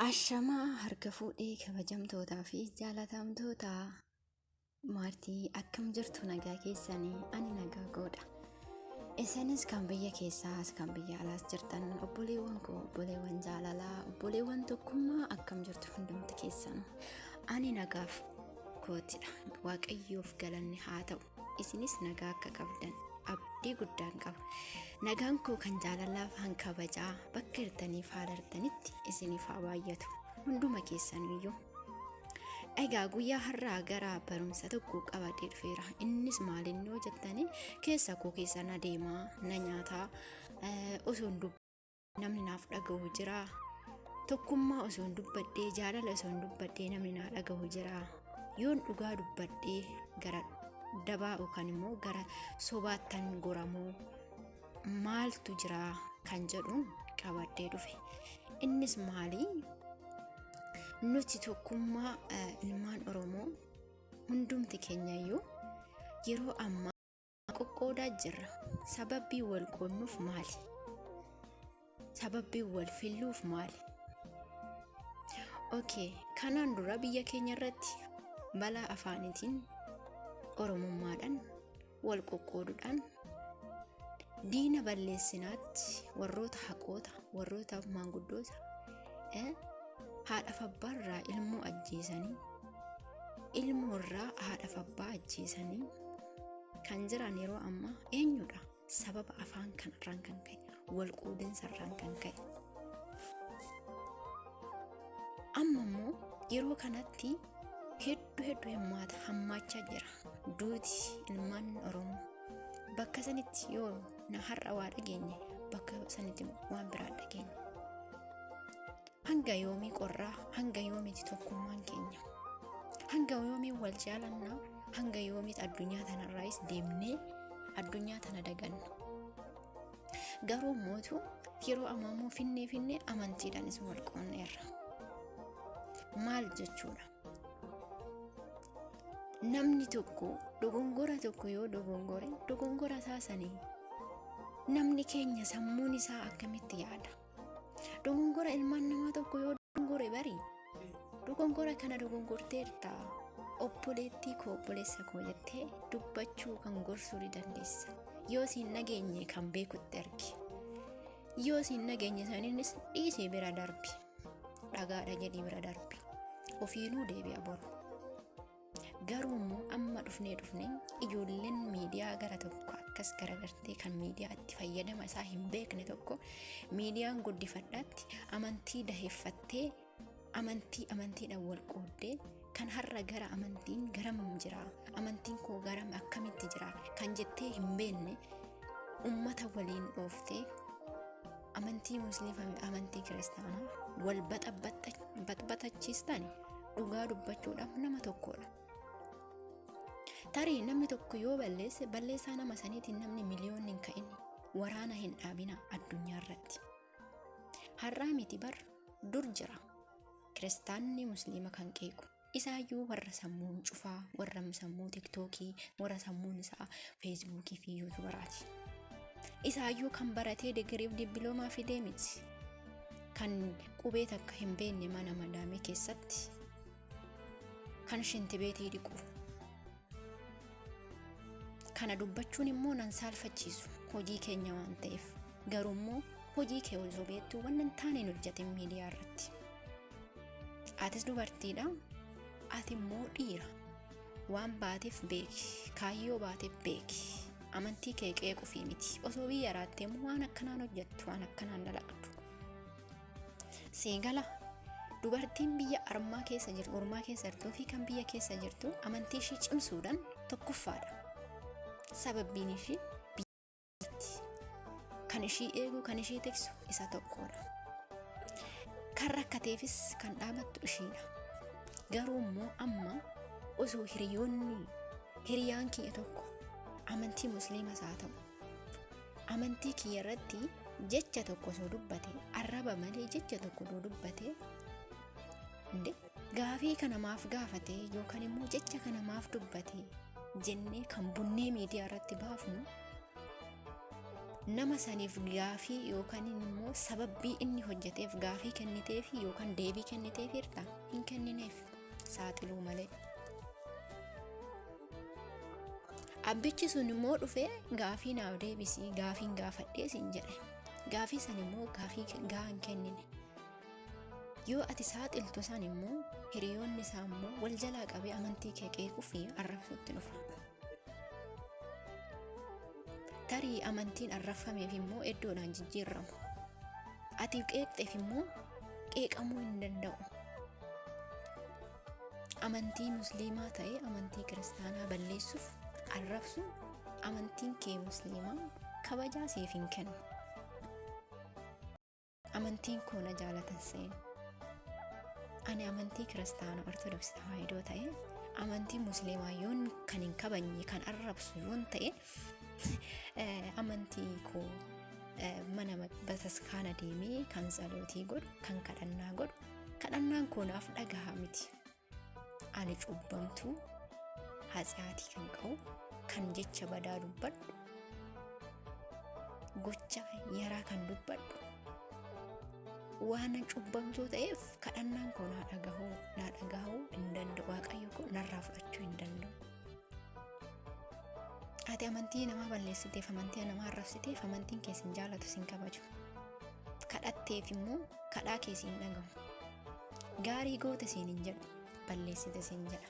Ashamaa harka fuudhee kabajamtootaa fi jaalatamtoota maatii akkam jirtu nagaa keessanii ani nagaa godha. Isinis kan biyya keessaas kan biyya alaas jirtan obboleewwan koo obboleewwan jaalalaa obboleewwan tokkummaa akkam jirtu hundumti keessanuu ani nagaaf kootidha. Waaqayyoof galanni haa ta'u. Isinis nagaa akka qabdan abdii guddaan qaba. Nagaan koo kan jaalalaaf han kabajaa bakka jirtaniif haalartanitti isiniif haa baay'atu hunduma keessaniyyuu. Egaa guyyaa har'aa gara barumsa tokko qabadee dhufeera. Innis maalinnoo jettanii keessa koo keessa na deemaa na nyaataa osoo hin namni naaf dhaga'u jira. Tokkummaa osoo hin dubbadhee jaalala osoo hin dubbadhee namni naa dhaga'u jira. Yoon dhugaa dubbadhee gara dabaa yookaan immoo gara sobaattan goramoo maaltu jira kan jedhuun qabadee dhufe. Innis maali? Nuti tokkummaa ilmaan Oromoo hundumti keenyayyuu yeroo ammaa qoqqoodaa jirra. Sababbii wal qoonnuuf maali? Sababbii wal filluuf maali? Kanaan dura biyya keenya irratti balaa afaanitiin Oromummaadhaan wal qoqqooduudhaan diina balleessinaatti warroota haqoota warroota maanguddoota haadha fabbaarraa ilmoo ajjeesanii ilmoorraa haadha fabbaa ajjeesanii kan jiran yeroo ammaa eenyudha? Sababa afaan kanarraan kan ka'e wal qoodinsarraan kan ka'e. Amma immoo yeroo kanatti hedduu hammaachaa jira duuti ilmaan Oromoo. Bakka sanitti yoo na har'a waa dhageenye bakka sanitti waan biraa dhageenye. Hanga yoomii qorraa, hanga yoomiiti tokkummaan keenya, hanga yoomii wal jaalannaa, hanga yoomiiti addunyaa tanarraayis deemnee addunyaa tana daganna. Garuu mootu yeroo ammoo finnee amantiidhaanis wal qoonneerra. Maal jechuudha? Namni tokko dogongora tokko yoo dogongora taasanii namni keenya sammuun isaa akkamitti yaada? Dogongora ilmaan namaa tokko yoo dogongore bari dogongora kana dogongorteerta obboleettii koo obboleessa koo jettee dubbachuu kan gorsuu ni dandeessa. Yoo siin nageenye kan beekutti argi. Yoo siin nageenye saniinis dhiisee bira darbi. Dhagaadha jedhii bira darbi. Ofiinuu deebi'a boru. Garuu immoo amma dhufnee ijoolleen miidiyaa gara tokko akkas garagartee kan miidiyaa itti fayyadama isaa hin beekne tokko miidiyaan guddifadhaatti amantii daheeffattee amantiidhaan wal qooddee kan har'a gara amantiin garam jira, amantiin koo garam akkamitti jira kan jettee hin beekne ummata waliin dhooftee amantii musliimaa amantii kiristaanaa wal baxachiistan dhugaa dubbachuudhaaf nama tokkodha. Tarii namni tokko yoo balleessaa nama saniitiin namni miliyoonni hin ka'in waraana hin dhaabina addunyaa irratti. Har'aa miti bar dur jira kiristaanni musliima kan qeequ isaayyuu warra sammuun cufaa warra sammuu tiktookii warra sammuun isaa feesbuukii fi yuutubaraati. Isaayyuu kan baratee digiriif dippiloomaa fidee miti kan qubee takka hin beekne mana madaamee keessatti kan shintibeetii dhiqu. Kana dubbachuun immoo nan saalfachiisu hojii keenya waan ta'eef. Garuu immoo hojii kee osoo beektuu waan hin taane hojjetin miidiyaa irratti. Atis dubartiidha, ati immoo dhiira. Waan baateef beeki, kaayyoo baateef beeki. Amantii kee qeequufii miti. Osoo biyya irratti immoo waan akkanaan hojjettu, waan akkanaan dalagdu. Seegala dubartiin biyya ormaa keessa jirtuu fi kan biyya keessa jirtu amantii ishii cimsuudhaan tokkoffaadha. Sababbiin ishii biyyatti kan ishii eegu kan ishii tiksu isa tokkodha. Kan rakkateefis kan dhaabattu ishiidha. Garuu immoo amma osoo hiriyaan kiyya tokko amantii musliimas haa ta'u amantii kiyya irratti jecha tokko osoo dubbate arraba malee jecha tokko osoo dubbate gaafii kana maaf gaafate yookaan immoo jecha kana maaf dubbate jennee kan bunnee miidiyaa irratti baafnu nama saniif gaafii yookaan immoo sababbii inni hojjeteef gaafii kenniteef yookaan deebii kenniteef irra hin kennineef saaxiluu malee. Abbichi sun immoo dhufee gaafii naaf deebisii gaafiin gaafadhee siin jedhe gaafii san immoo gaafii gahan kennine. Yoo ati saaxiltu san immoo hiriyoonni isaa immoo wal jalaa qabee amantii kee qeequu fi arrabsuutti dhufa. Tarii amantiin arrabfameef immoo iddoodhaan jijjiirramu. Ati qeeqxeef immoo qeeqamuu hin danda'u. Amantii musliimaa ta'ee amantii kiristaanaa balleessuuf arrabsu amantiin kee musliimaa kabajaa siif hin kennu. Amantiin koo na jaalatan seenu. Ani amantii kiristaanaa ortodoksii tawaahidoo ta'e amantii musliimaa yoon kan hin kabajne kan arrabsu yoon ta'e amantii koo mana bataskaana deemee kan salootii godhu kan kadhannaa godhu kadhannaan koo naaf dhagahaa miti. Ani cubbamtuu hatsiyaatii kan qabu kan jecha badaa dubbadhu gocha yaraa kan dubbadhu waan cubbamtuu ta'eef kadhannaan koo naa dhagahuu hin danda'u. Waaqayyo koo narraa fudhachuu hin danda'u. Ati amantii namaa balleessiteef amantii namaa arrabsiteef amantiin kee sin jaalatu sin kabaju. Kadhatteef immoo kadhaa kee sin dhagahu. Gaarii goote siin hin jedhu balleessite siin jedha.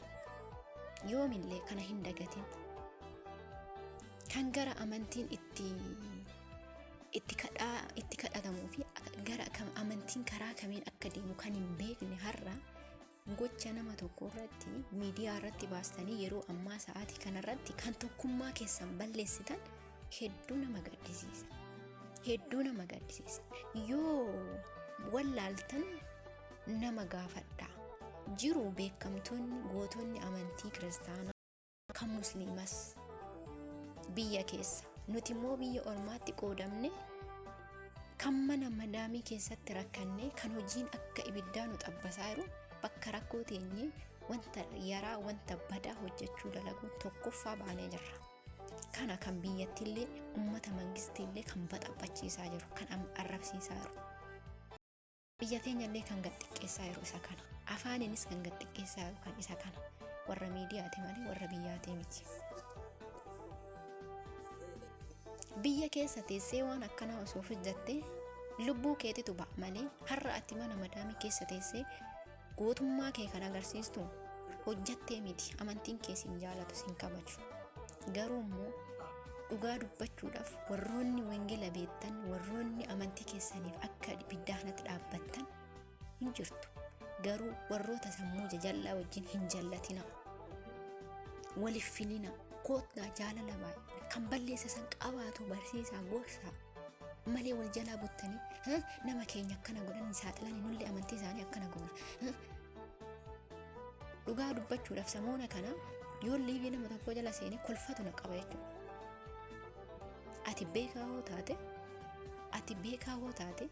Yoomillee kana hin dagatin. Kan gara amantiin itti kadhatamuu fi gara amantiin karaa kamiin akka deemu kan hin beekne har'a gocha nama tokko irratti miidiyaa irratti baastanii yeroo ammaa sa'aatii kanarratti kan tokkummaa keessan balleessitan hedduu nama gaddisiisa. Hedduu nama gaddisiisa. Yoo wallaaltan nama gaafadhaa. Jiru beekamtoonni gootonni amantii kiristaanaa kan musliimas biyya keessa nuti immoo biyya ormaatti qoodamne kan mana madaamii keessatti rakkanne kan hojiin akka ibiddaa nu xabbasaa jiru bakka rakkoo teenyee wanta yaraa wanta badaa hojjechuu dalaguun tokkoffaa baanee jirra. Kana kan biyyattiillee uummata mangistiillee kan baxabbachiisaa jiru kan arrabsiisaa jiru. Biyya teenyallee kan gadxiqqeessaa jiru isa kana. Afaaninis kan gadxiqqeessaa jiru kan isa kana. Warra miidiyaati malee warra biyyaatee miti. Biyya keessa teessee waan akkanaa osoo hojjattee lubbuu keetitu ba'a malee har'a ati mana madaamii keessa teessee gootummaa kee kan agarsiistu hojjattee miti. Amantiin kee sin jaalatu sin kabaju. Garuu immoo dhugaa dubbachuudhaaf warroonni wangeela beektan warroonni amantii keessaniif akka ibiddaanatti dhaabbattan hin jirtu. Garuu warroota sammuu jajallaa wajjin hin jallatina. Waliif finina koottaa jaalala baay'ee kan balleessa san qabaatu barsiisaa gorsaa malee wal jalaa buttanii nama keenya akkana godhan saaxilanii nullee amantii isaanii akkana goona. Dhugaa dubbachuudhaaf samuuna kana yoo liivii nama tokko jala seenee kolfatu na qaba jechuudha. Ati beekaa hoo taate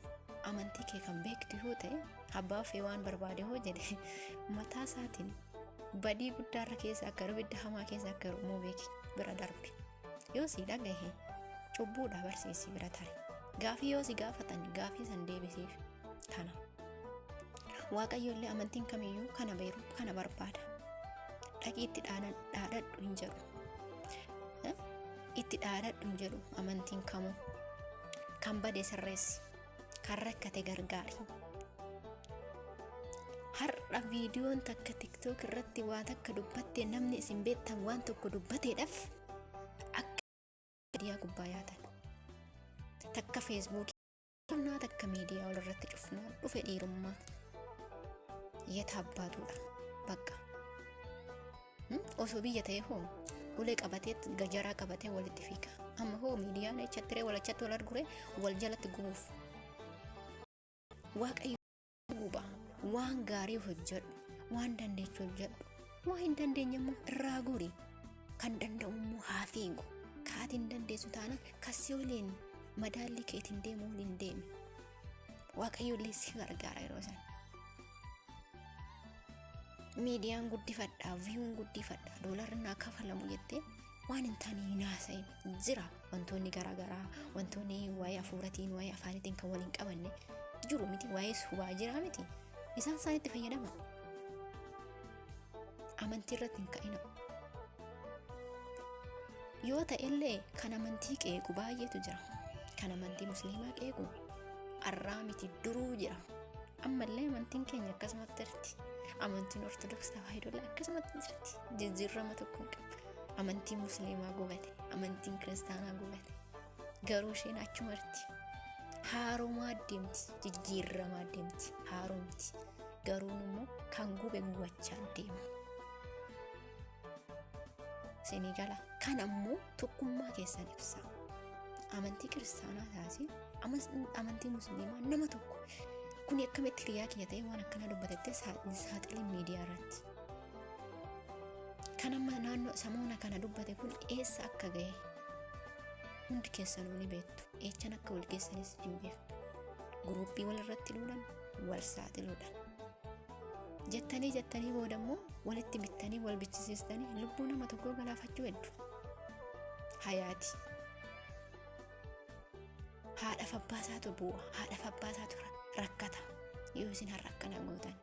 amantii kee kan beektu yoo ta'e abbaa fee waan barbaade hoo jedhe mataa isaatiin badii guddaarra keessa akka ibidda hamaa keessa akka immoo beeki bira darbe. Yoo si dhagahe cubbuudha barsiisi bira tare. Gaafii yoo si gaafatan gaafii san deebisiif. Kana Waaqayyoollee amantiin kamiyyuu kana beeru kana barbaada. Dhaqii itti dhaadadhu hin jedhu. Itti dhaadadhu hin jedhu amantiin kamuu kan bade sirreessi kan rakkate gargaari. Har'a viidiyoon takka TikTok irratti waan takka dubbatte namni isin beektan waan tokko dubbateedhaaf akka miidiyaa gubbaa yaatan. Takka Facebook naa takka miidiyaa walirratti cufnaan dhufe dhiirummaa yetaabbaatuudha bakka. Osoo biyya ta'e hoo ulee qabatee gajaraa qabatee walitti fiiga. Amma hoo miidiyaan echattiree walachatti wal argure wal jalatti gubuuf. Waaqayyo guba waan gaarii hojjedhu waan dandeechu hojjedhu waan hin dandeenye immoo irraa guri kan danda'u immoo haa fiigu. Kaati hin dandeessu taana kasii waliin madaalli keetiin deemuu hin deeme. Waaqayyo illee si gargaara yeroo sana. Miidiyaan guddifadhaa, viiyuun guddifadhaa, doolarri naa kafalamu jettee waan hin taane hin haasa'in jira. wantoonni garaagaraa wantoonni waa'ee hafuuratiin waa'ee afaanitiin kan waliin qabanne jiru miti waa'ee subaa jira miti isaan isaanitti fayyadama amantii irratti hin ka'ina yoo ta'ellee kan amantii qeequ baay'eetu jira kan amantii musliimaa qeequ arraa miti duruu jira ammallee amantiin keenya akkasumatti jirti amantiin ortodoksii tawaahidoo akkasumatti jirti jijjiirama tokko hin qabu amantiin musliimaa gubate amantiin kiristaanaa gubate garuu isheen achuma jirti haaromaa deemti jijjiiramaa deemti haaromti garuu immoo kan gube gubachaa deema Senegala kan ammoo tokkummaa keessan ibsa amantii kiristaanaa taasi amantii musliimaa nama tokko kun akkamitti riyaa kiyya ta'e waan akkana dubbatettee saaxilee miidiyaa irratti kan amma naannoo samuuna kana dubbate kun eessa akka ga'e hundi keessanuu ni beektu eechan akka wal keessanis hin beektu guruuppii wal irratti duudhan wal saaxiluudhaan jettanii boodammoo walitti bittanii wal bichisiistanii lubbuu nama tokkoo galaafachuu heddu hayaati haadhaaf abbaasaatu bu'a haadhaaf abbaasaatu rakkata yoo isin har'a akkana gootan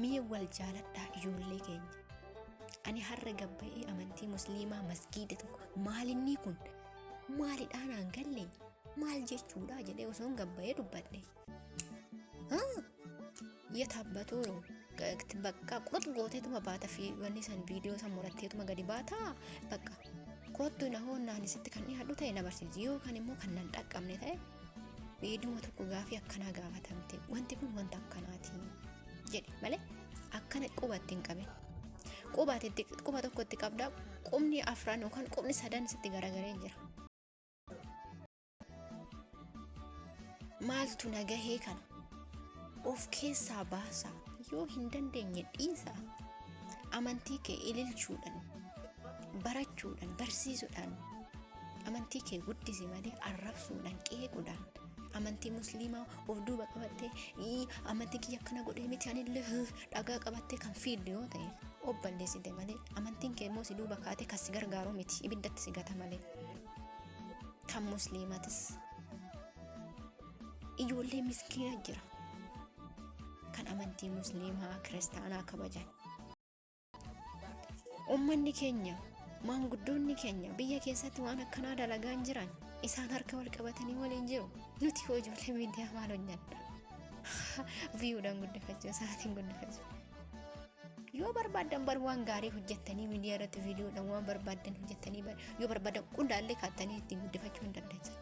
mee wal jaaladhaa ijoollee keenya ani har'a gabba'ee amantii musliimaa masgiida tokko maalinni kun maalidhaan aan galle maal jechuudha jedhee osoo hin gabba'ee dubbadhe የታበቱ በቃ ቁጥ ጎቴቱማ ባታ ፊ ወኒ ሰን ቪዲዮ ሰን ሙረቴቱማ ገዲ ባታ በቃ ኮቱ ነሆና ንስት ከኒ ሀዱ ተይ ነበርሲዚ ዮ ከኒሞ ከነን ጠቀምኔ ተይ ቪዲዮ ተኩ ጋፊ አከና ጋፈተምቴ ወንቲ ኩን ወንታ አከናቲ ጀዲ ማለ አከነ ቁባቲን ቀበ ቁባቲ ቁባ ተኮቲ ቀብዳ ቁምኒ አፍራን ወከን ቁምኒ ሰዳን ስቲ ገረገረ እንጀራ ማልቱ ነገ ሄከና of keessaa baasa yoo hin dandeenye dhiisa amantii kee ililchuudhaan barachuudhaan barsiisuudhaan amantii kee guddisi malee arrabsuudhaan qeequudhaan amantii musliimaa of duuba qabattee amantii kiyya akkana godhee miti anillee dhagaa qabattee kan fiiddu yoo ta'e obballeessite malee amantiin kee immoo si duuba kaatee kan si gargaaruu miti ibiddatti si gata malee kan musliimatis ijoollee miskiina jira kan amantii musliimaa kiristaanaa kabajan ummanni keenya maanguddoonni keenya biyya keessatti waan akkanaa dalagaa jiran isaan harka wal qabatanii waliin jiru nuti hoo ijoollee miidiyaa maal hojjanna viiyuudhaan guddifachuu sa'aatiin guddifachuu yoo barbaadan bar waan gaarii hojjettanii miidiyaa irratti viidiyoodhaan waan barbaadan hojjettanii yoo barbaadan qundaallee kaattanii ittiin guddifachuu hin dandeessan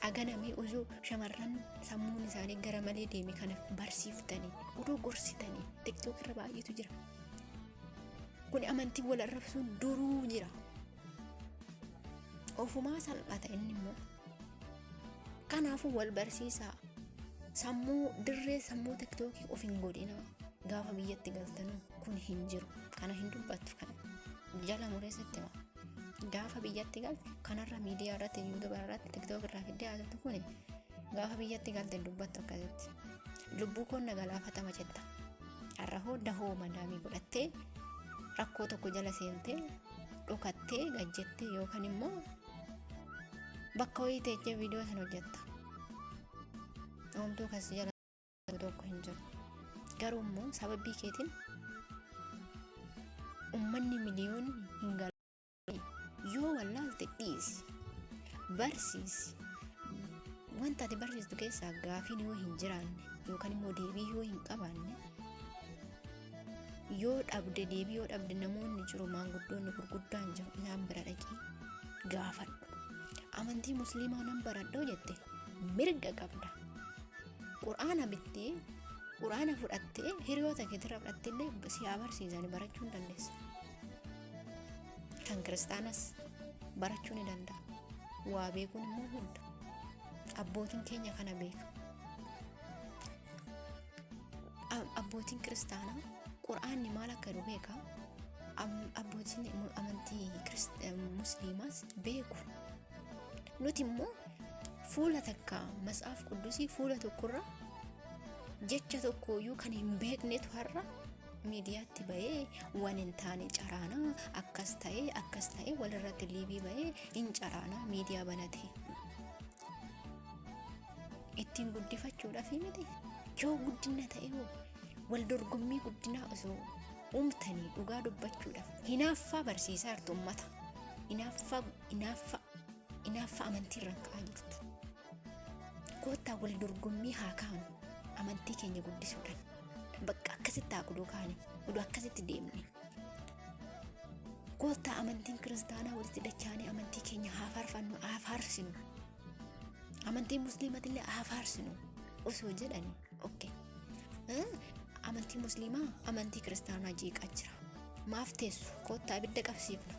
aganamee osoo shamarran sammuun isaanii gara malee deeme kana barsiiftanii odoo gorsitanii tiktook irra baay'eetu jira kun amantii wal arrabsuun duruu jira ofumaa salphata inni immoo kanaafuu wal barsiisaa sammuu dirree sammuu tiktookii of hin godhina gaafa biyyatti galtanuu kun hin jiru kana hin dubbattu kana jala mureessatti gaafa biyyatti galte kanarra miidiyaa irratti yuutuub irratti tiktook irraa fiddee haasoftu kun gaafa biyyatti galte dubbattu akkasitti lubbuu koonna galaafatama jetta har'a hooda hoo madaamii godhattee rakkoo tokko jala seentee dhokattee gajjettee yookaan immoo bakka wayii teechee viidiyoo sana hojjetta homtuu kas jala tokko hin jiru garuu immoo sababii keetiin ummanni miliyoonni hin galu yoo wallaalte dhiisi barsiisi wanta ati barsiistu keessaa gaafiin yoo hin jiraanne yookaan immoo deebii yoo hin qabaanne yoo dhabde deebii yoo dhabde namoonni jiru maanguddoonni gurguddaan jiru isaan bira dhaqii gaafadhu amantii musliimaa nan baradhoo jette mirga qabda quraana bittee quraana fudhattee hiriyoota keetirra fudhattillee si barsiisanii barachuu hin dandeessa kan kiristaanas barachuu ni danda'a waa beekuun immoo hunda abbootiin keenya kana beeku abbootiin kiristaanaa quraanni maal akka jiru beeka abbootiin amantii musliimaas beeku nuti immoo fuula takka matsaaf quddusii fuula tokkorra jecha tokkooyyuu kan hin beeknetu har'a miidiyaatti bahee waan hin taane caraana akkas ta'e walirratti liibii bahee hin caraana miidiyaa banate ittiin guddifachuudhaaf miti. Yoo guddina ta'e hoo wal dorgommii guddinaa osoo uumtanii dhugaa dubbachuudhaaf hinaaffaa barsiisaa jirtu ummata. Hinaaffaa amantii irraan ka'aa jirtu. Koottaa wal dorgommii haa kaanu amantii keenya guddisuudhaan. Bakka akkasitti haa kuduu kaane kuduu akkasitti deemne. Koottaa amantiin kiristaanaa walitti dachaanii amantii keenya haa faarfannu haa faarsinu. Amantiin musliimatillee haa faarsinu osoo jedhanii okay. Amantii musliimaa amantii kiristaanaa jeeqaa jira. Maaf teessu koottaa ibidda qabsiifna.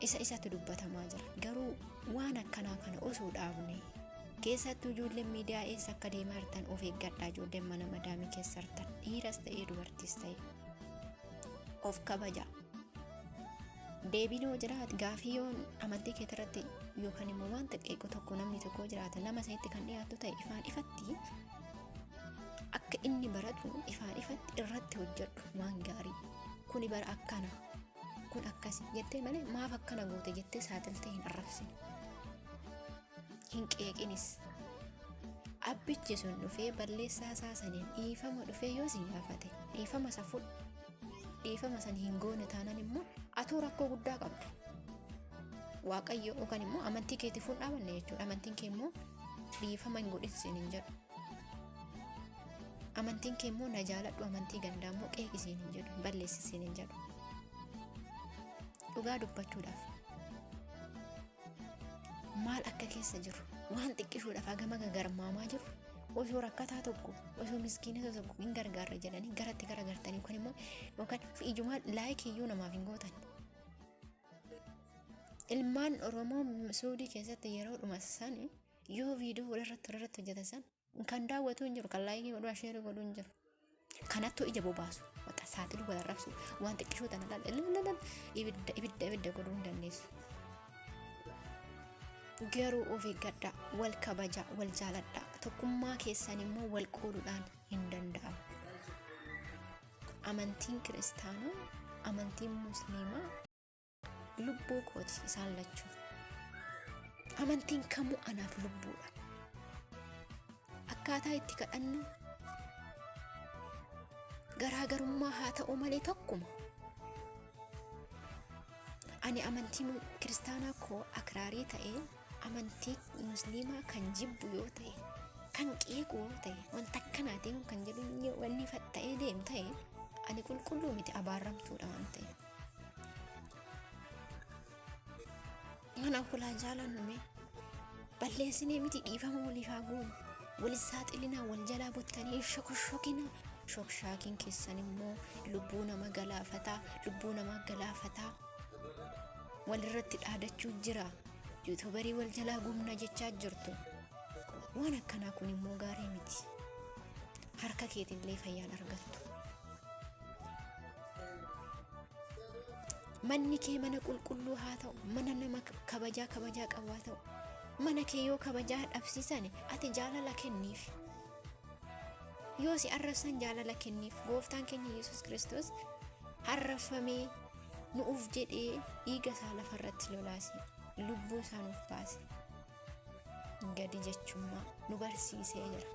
Isatu dubbatamaa jira. Garuu waan akkanaa kana osoo dhaabne keessattuu ijoolleen miidiyaa eessa akka deemaa jirtan of eeggadhaa. Ijoolleen mana madaamii keessa jirtan dhiiras ta'ee dubartiis ta'ee of kabajaa. Deebiin yoo jiraate gaafii yoo amantii kee irratti yookaan immoo waan xiqqeequ tokko namni tokko jiraate nama sanitti kan dhiyaatu ta'e ifaan ifatti akka inni baratu ifaan ifatti irratti hojjedhu waan gaarii. Kuni bara akkana kun akkasi jettee malee maaf akkana goote jettee saaxiltee hin arrabsine. Hin qeeqinis. Abbichi sun dhufee balleessaa isaa saniin dhiifama dhufee yoo si gaafate dhiifama isa fudhu. Dhiifama san hin goone taanaan immoo atuu rakkoo guddaa qabdu. Waaqayyo yookaan immoo amantii keetii fuun dhaabanne jechuudha. Amantiin kee immoo dhiifama hin godhin hin jedhu. Amantiin kee immoo na jaaladhu amantii gandaa immoo qeeqisiin hin jedhu balleessisiin hin jedhu. Dhugaa dubbachuudhaaf maal akka keessa jiru waan xiqqishuudhaaf hagama garmaamaa jiru osoo rakkataa tokko osoo miskiina tokko hin gargaarre jedhanii garatti garagartanii yookaan ijumaa laayikiyyuu namaaf hin gootan. Ilmaan Oromoo Suudii keessatti yeroo dhumasan yoo viidiyoo walirratti hojjetan san kan daawwatu hin jiru kan laayikii godhu asheerii godhu hin jiru. Kanattuu ija bobaasu bakka saaxiluu wal arrabsu waan xiqqishuu tana laala ibidda godhuu hin dandeessu. Garuu of eeggadhaa wal kabajaa wal jaaladhaa tokkummaa keessan immoo wal qooduudhaan hin danda'amu. Amantiin kiristaanaa amantiin musliimaa lubbuu kooti isaan lachuu. Amantiin kamuu anaaf lubbuudha. Akkaataa itti kadhannu garaagarummaa haa ta'u malee tokkuma. Ani amantii kiristaanaa koo akraarii ta'ee amantii musliimaa kan jibbu yoo ta'e kan qeequ yoo ta'e wanta akkanaatiin kan jedhu wanni ta'ee deemu ta'e ani qulqulluu miti abaarramtuudha waan ta'e. Mana fulaa jaalannume balleessinee miti dhiifama waliif haa goonu wal saaxilinaa wal jalaa buttanii shokoshokina shokshaakiin keessan immoo lubbuu nama galaafataa walirratti dhaadachuu jira. Yuutuubarii wal jalaa gumna jechaa jirtu waan akkanaa kun immoo gaarii miti. Harka keetillee fayyaan argattu. Manni kee mana qulqulluu haa ta'u mana nama kabajaa qabu haa ta'u mana kee yoo kabajaa dhabsiisan ati jaalala kenniif. Yoo si arrabsan jaalala kenniif. Gooftaan keenya Yesuus Kiristoos arrabfamee nuuf jedhee dhiiga isaa lafarratti lolaase lubbuu isaa nuuf baase gadi jechummaa nu barsiisee jira.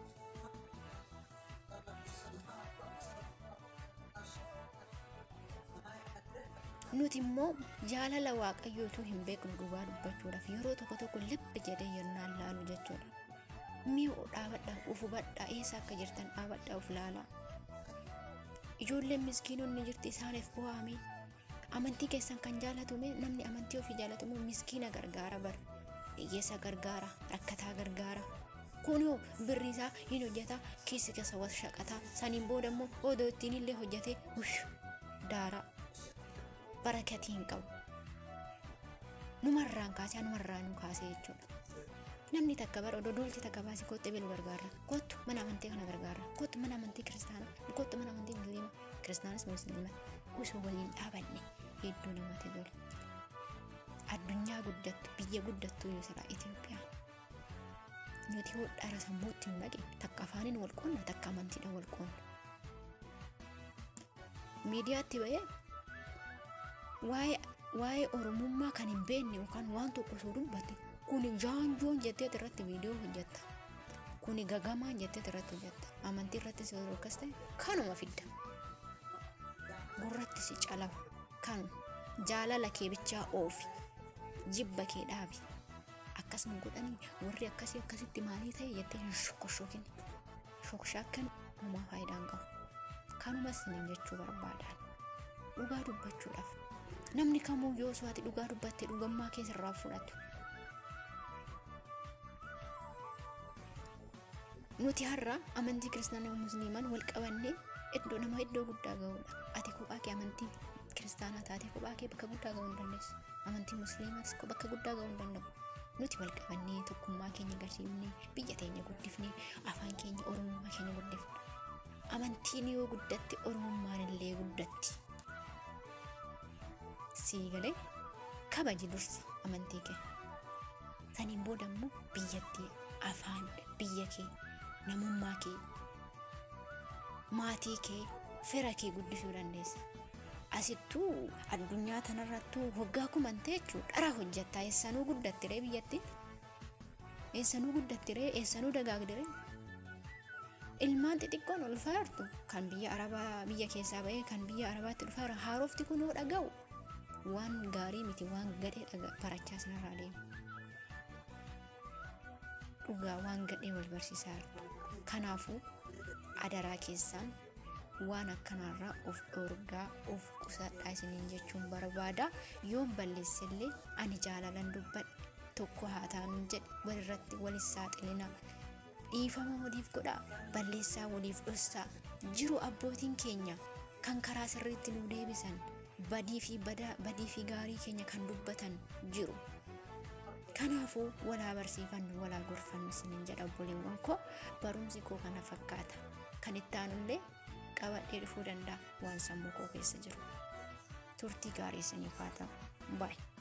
Nuti immoo jaalala waaqayyootu hin beeknu dhugaa dubbachuudhaaf yeroo tokko liphi jedhee yennaan laalu jechuudha. Mi'oo dhaabadhaa uf hubadhaa eessa akka jirtan dhaabadhaa uf laalaa. Ijoolleen miskiinonni jirti isaaniif bu'aame. Amantii keessan kan jaalatume namni amantii ofii jaalatume miskiina gargaara bar hiyyeessa gargaara rakkataa gargaara. Kunoo birri isaa hin hojjeta keessi keessa was shaqataa saniin booda immoo odoo ittiin illee hojjetee daara barakatii hin qabu. Numarraan kaasee nu kaasee jechuudha. Namni takka bara odoo duulti takka baasee kootti beelu gargaara. Kootu mana amantii kana gargaara. Kootu mana amantii kiristaanaa. Kootu mana amantii musliimaa. Kiristaanis musliimaa. Osoo waliin dhaabanne hedduu namatti tola. Addunyaa guddattu biyya guddattu yoo jira Itoophiyaa. Nuti hodhaara sammuutti hin dhaqe takka afaaniin wal qoonna takka amantiidhaan wal qoonna. miidiyaatti ba'ee waa'ee oromummaa kan hin beekne yookaan waan tokko osoo dubbate kuni jaanjoon jettee irratti viidiyoo hojjetta, kuni gagamaan jettee irratti hojjetta. Amantii irratti si akkas ta'e kanuma fidda, gurratti si calawa, kanuma jaalala kee bichaa oofi, jibba kee dhaabi. Akkasuma godhanii warri akkasitti maalii ta'e jettee hin shokoshookin, shokshaakkan homaa faayidaan qabu. Kanuma isiniin jechuu barbaadan dhugaa dubbachuudhaaf namni kamuu yoo ati dhugaa dubbatte dhugammaa keessa irraa fudhatu. Nuti har'a amantii kiristaanaa musliimaan wal qabannee iddoo guddaa ga'uudha. Ati kophaa kee amantii kiristaanaa taate kophaa kee bakka guddaa ga'uu hin dandeessu. Amantii musliimaas bakka guddaa ga'uu hin danda'u. Nuti wal qabannee tokkummaa keenya agarsiifnee biyya teenya guddifnee afaan keenya oromummaa keenya guddifne. Amantiin yoo guddatte oromummaan illee guddatti. Sii galee kabaji dursa amantii kee. Saniin booda immoo biyyattii, afaan, biyya kee, namummaa kee, maatii kee, fira kee guddisuu dandeessa. Asittuu addunyaa tanarrattuu waggaa kumantee jechuudha. Dhara hojjettaa eessanuu guddattiree biyyattiin? Eessanuu guddattiree? Eessanuu dagaagdiree? Ilmaan xixiqqoon ulfaa jirtu kan biyya Arabaa biyya keessaa ba'ee kan biyya Arabaatti dhufaa jira. Haarofti kun yoo dhaga'u waan gaarii miti, waan gadhee barachaa sanarraa deemu. Dhugaa waan gadhee wal barsiisaa jirtu. Kanaafuu adaraa keessaan waan akkanarraa of dhorgaa, of qusadhaa isiniin jechuun barbaada. Yoon balleessellee ani jaalalan dubbadhe tokko haa taanu jedhe walirratti walis saaxilina. Dhiifama waliif godhaa, balleessaa waliif dhossaa. Jiru abbootiin keenya kan karaa sirriitti nu deebisan, badii fi gaarii keenya kan dubbatan jiru. Kanaafuu walaa barsiifannu, walaa gorfannu isiniin jedha obboleewwan koo. Barumsi koo kana fakkaata. Kan itti aanullee qabadhee dhufuu danda'a waan sammuu koo keessa jiru. Turtii gaarii isiniif haa ta'u. Baay'ee.